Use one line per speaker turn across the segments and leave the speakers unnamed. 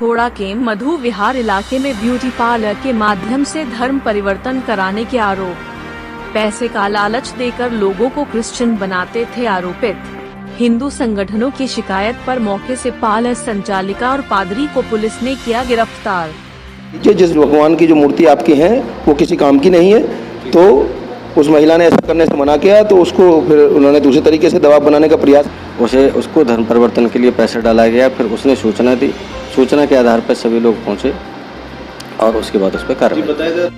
खोड़ा के मधु विहार इलाके में ब्यूटी पार्लर के माध्यम से धर्म परिवर्तन कराने के आरोप। पैसे का लालच देकर लोगों को क्रिश्चियन बनाते थे आरोपित। हिंदू संगठनों की शिकायत पर मौके से पार्लर संचालिका और पादरी को पुलिस ने किया गिरफ्तार।
जिस भगवान की जो मूर्ति आपकी है वो किसी काम की नहीं है, तो उस महिला ने ऐसा करने से मना किया, तो उसको फिर उन्होंने दूसरे तरीके से दबाव बनाने का प्रयास।
उसको धर्म परिवर्तन के लिए पैसा डाला गया, फिर उसने सूचना दी। सूचना के आधार पर सभी लोग पहुंचे और उसके बाद उस पर कार्रवाई।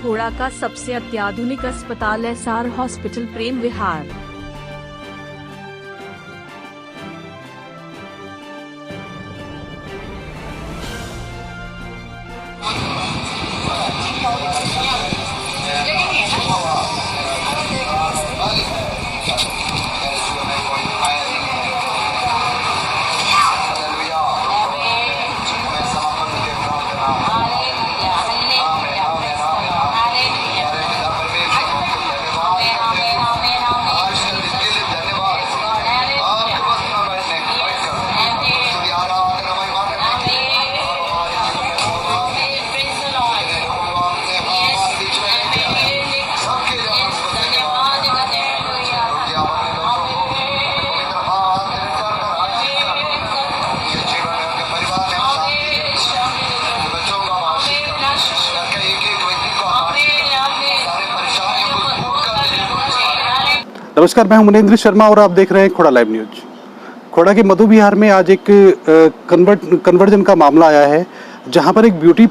खोड़ा का सबसे अत्याधुनिक अस्पताल एसआर हॉस्पिटल प्रेम विहार।
नमस्कार, मैं हूं मुनेंद्र शर्मा और आप देख रहे हैं खोड़ा लाइव न्यूज। खोड़ा के मधु विहार में आज एक कन्वर्जन का मामला आया है, जहां पर एक ब्यूटी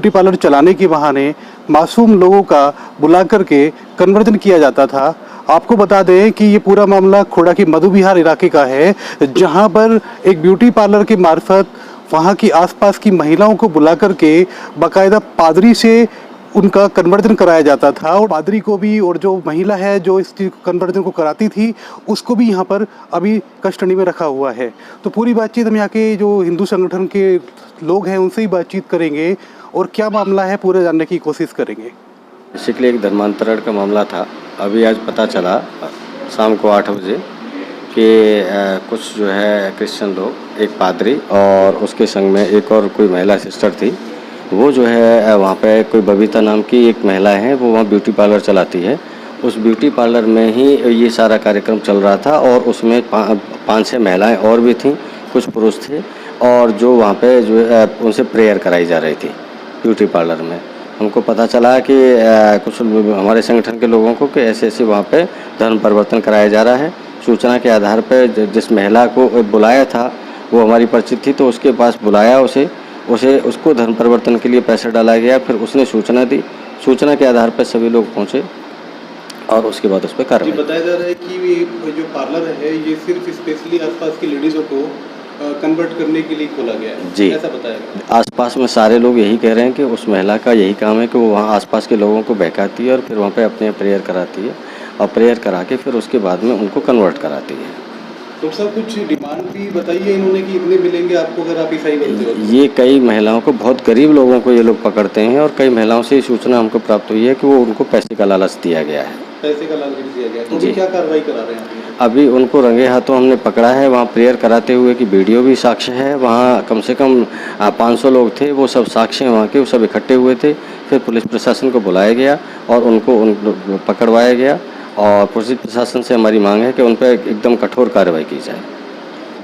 पार्लर चलाने के बहाने मासूम लोगों का बुला करके कन्वर्जन किया जाता था। आपको बता दें कि ये पूरा मामला खोड़ा के मधु विहार इलाके का है, जहां पर एक ब्यूटी पार्लर के मार्फत वहां की आसपास की महिलाओं को बुला करके बाकायदा पादरी से उनका कन्वर्जन कराया जाता था, और पादरी को भी और जो महिला है जो इस कन्वर्जन को कराती थी उसको भी यहाँ पर अभी कस्टडी में रखा हुआ है। तो पूरी बातचीत हम यहाँ के जो हिंदू संगठन के लोग हैं उनसे ही बातचीत करेंगे और क्या मामला है पूरे जानने की कोशिश करेंगे।
बेसिकली एक धर्मांतरण का मामला था। अभी आज पता चला शाम को 8 बजे कि कुछ जो है क्रिश्चियन लोग, एक पादरी और उसके संग में एक और कोई महिला सिस्टर थी, वो जो है वहाँ पे कोई बबीता नाम की एक महिला है, वो वहाँ ब्यूटी पार्लर चलाती है। उस ब्यूटी पार्लर में ही ये सारा कार्यक्रम चल रहा था और उसमें 5-6 महिलाएं और भी थीं, कुछ पुरुष थे, और जो वहाँ पे जो है उनसे प्रेयर कराई जा रही थी ब्यूटी पार्लर में। हमको पता चला कि कुछ हमारे संगठन के लोगों को कि ऐसे ऐसे वहाँ पे धर्म परिवर्तन कराया जा रहा है। सूचना के आधार पर जिस महिला को बुलाया था वो हमारी परिचित थी, तो उसके पास बुलाया उसको धर्म परिवर्तन के लिए पैसा डाला गया, फिर उसने सूचना दी। सूचना के आधार पर सभी लोग पहुंचे और उसके बाद उस पर कार्रवाई।
बताया जा रहा है कि ये जो पार्लर है ये सिर्फ स्पेशली आसपास की लेडीज़ों को कन्वर्ट करने के लिए खोला गया है,
जी
ऐसा बताया।
आसपास में सारे लोग यही कह रहे हैं कि उस महिला का यही काम है कि वो वहाँ आसपास के लोगों को बहकाती है और फिर वहाँ पे अपने प्रेयर कराती है, और प्रेयर करा के फिर उसके बाद में उनको कन्वर्ट कराती है।
तो सब कुछ डिमांड भी बताइए इन्होंने कि इतने मिलेंगे आपको अगर आप ईसाई बनते हो।
ये कई महिलाओं को, बहुत गरीब लोगों को ये लोग पकड़ते हैं, और कई महिलाओं से ये सूचना हमको प्राप्त हुई है कि वो उनको पैसे का लालच दिया गया है।
पैसे का लालच दिया गया, तो क्या कार्रवाई करा रहे हैं?
अभी उनको रंगे हाथों हमने पकड़ा है। वहाँ प्रेयर कराते हुए की वीडियो भी साक्ष्य है। वहाँ कम से कम 500 लोग थे, वो सब साक्ष्य हैं वहाँ के, वो सब इकट्ठे हुए थे। फिर पुलिस प्रशासन को बुलाया गया और उनको पकड़वाया गया, और पुलिस प्रशासन से हमारी मांग है कि उन पर एकदम कठोर कार्रवाई की जाए।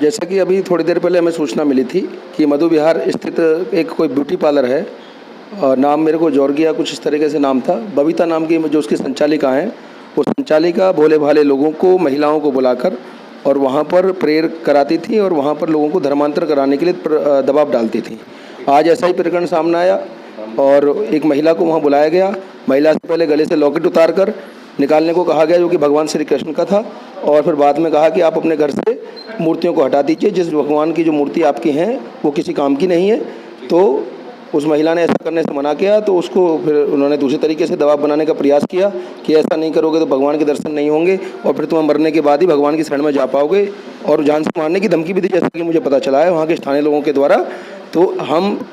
जैसा कि अभी थोड़ी देर पहले हमें सूचना मिली थी कि मधु विहार स्थित एक कोई ब्यूटी पार्लर है, नाम मेरे को जॉर्गिया कुछ इस तरीके से नाम था, बबीता नाम की जो उसकी संचालिका हैं, वो संचालिका भोले भाले लोगों को, महिलाओं को बुलाकर और वहाँ पर प्रेयर कराती थी और वहाँ पर लोगों को धर्मांतर कराने के लिए दबाव डालती थी। आज ऐसा ही प्रकरण सामने आया और एक महिला को वहाँ बुलाया गया। महिला से पहले गले से लॉकेट उतार कर निकालने को कहा गया, जो कि भगवान श्री कृष्ण का था, और फिर बाद में कहा कि आप अपने घर से मूर्तियों को हटा दीजिए, जिस भगवान की जो मूर्ति आपकी हैं वो किसी काम की नहीं है। तो उस महिला ने ऐसा करने से मना किया, तो उसको फिर उन्होंने दूसरे तरीके से दबाव बनाने का प्रयास किया कि ऐसा नहीं करोगे तो भगवान के दर्शन नहीं होंगे और फिर तुम्हें मरने के बाद ही भगवान की शरण में जा पाओगे, और जान से मारने की धमकी भी दी, जैसा कि मुझे पता चला है वहाँ के स्थानीय लोगों के द्वारा। तो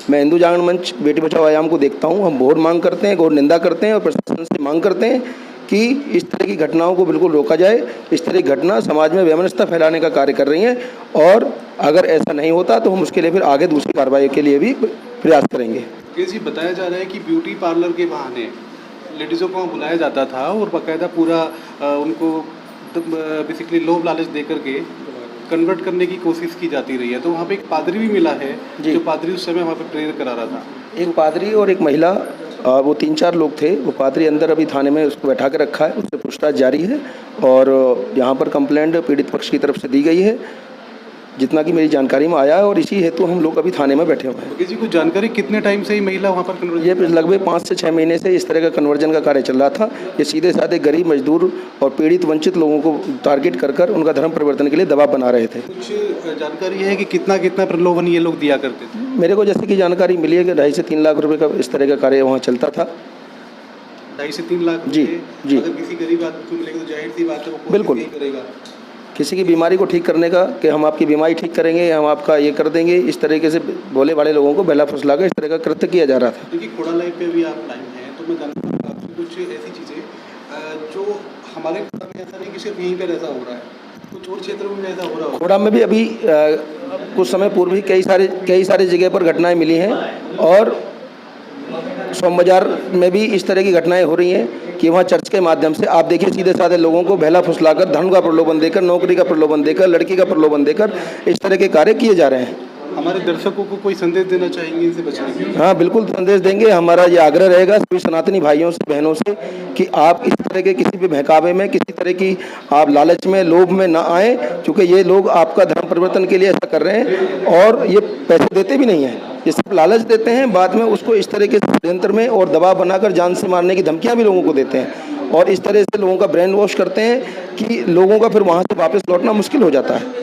मैं हिंदू जागरण मंच बेटी बचाओ आयाम को देखता हूँ, हम घोर मांग करते हैं, घोर निंदा करते हैं और प्रशासन से मांग करते हैं कि इस तरह की घटनाओं को बिल्कुल रोका जाए। इस तरह की घटना समाज में वैमनस्यता फैलाने का कार्य कर रही हैं और अगर ऐसा नहीं होता तो हम उसके लिए फिर आगे दूसरी कार्रवाई के लिए भी प्रयास करेंगे।
जी, बताया जा रहा है कि ब्यूटी पार्लर के बहाने लेडीज़ों को वहाँ बुलाया जाता था और बाकायदा पूरा उनको बेसिकली लोभ लालच दे करके कन्वर्ट करने की कोशिश की जाती रही है। तो वहाँ पे एक पादरी भी मिला है जो पादरी उस समय वहाँ पे प्रेयर करा रहा था।
एक पादरी और एक महिला, वो 3-4 लोग थे। वो पादरी अंदर अभी थाने में उसको बैठा के रखा है, उससे पूछताछ जारी है और यहाँ पर कंप्लेंट पीड़ित पक्ष की तरफ से दी गई है, जितना कि मेरी जानकारी में आया है, और इसी हेतु हम लोग अभी थाने में बैठे हुए हैं।
जी, कुछ जानकारी कितने टाइम से ही महिला वहाँ पर कन्वर्जन?
ये लगभग 5 से 6 महीने से इस तरह का कन्वर्जन का कार्य चल रहा था। ये सीधे साधे गरीब, मजदूर और पीड़ित वंचित लोगों को टारगेट कर उनका धर्म परिवर्तन के लिए दबाव बना रहे थे।
कुछ जानकारी है कि कितना प्रलोभन ये लोग दिया करते थे?
मेरे को जैसे कि जानकारी मिली है कि 2.5 से 3 लाख रुपए का इस तरह का कार्य वहाँ चलता था।
2.5 से 3 लाख?
जी जी।
अगर किसी गरीब आदमी को मिलेगा तो जाहिर सी बात है वो
बिल्कुल
नहीं करेगा।
किसी की बीमारी को ठीक करने का कि हम आपकी बीमारी ठीक करेंगे, हम आपका ये कर देंगे, इस तरीके से भोले भाले लोगों को बहला फुसला कर इस तरह का कृत्य किया जा रहा था।
देखिए, खोड़ा लाइव पे भी आप लाइव हैं, तो मैं जानना चाहूँगा आपसे कुछ ऐसी चीज़ें जो हमारे खोड़ा में ऐसा नहीं कि सिर्फ यहीं पर ऐसा हो रहा है, कुछ और क्षेत्रों में ऐसा हो रहा है।
खोड़ा में भी अभी कुछ समय पूर्व ही कई सारी जगह पर घटनाएं मिली हैं और सोम बाजार में भी इस तरह की घटनाएं हो रही हैं कि वहाँ चर्च के माध्यम से आप देखिए सीधे साधे लोगों को बहला फुसलाकर, धन का प्रलोभन देकर, नौकरी का प्रलोभन देकर, लड़की का प्रलोभन देकर इस तरह के कार्य किए जा रहे हैं।
हमारे दर्शकों को कोई संदेश देना चाहेंगे इनसे बचने के लिए?
हाँ, बिल्कुल संदेश देंगे। हमारा ये आग्रह रहेगा सभी सनातनी भाइयों से, बहनों से कि आप इस तरह के किसी भी बहकावे में, किसी तरह की आप लालच में, लोभ में ना आए, क्योंकि ये लोग आपका धर्म परिवर्तन के लिए ऐसा कर रहे हैं और ये पैसे देते भी नहीं हैं। ये सब लालच देते हैं, बाद में उसको इस तरह के षड्यंत्र में और दबाव बनाकर जान से मारने की धमकियाँ भी लोगों को देते हैं और इस तरह से लोगों का ब्रेन वॉश करते हैं कि लोगों का फिर वहाँ से वापस लौटना मुश्किल हो जाता है।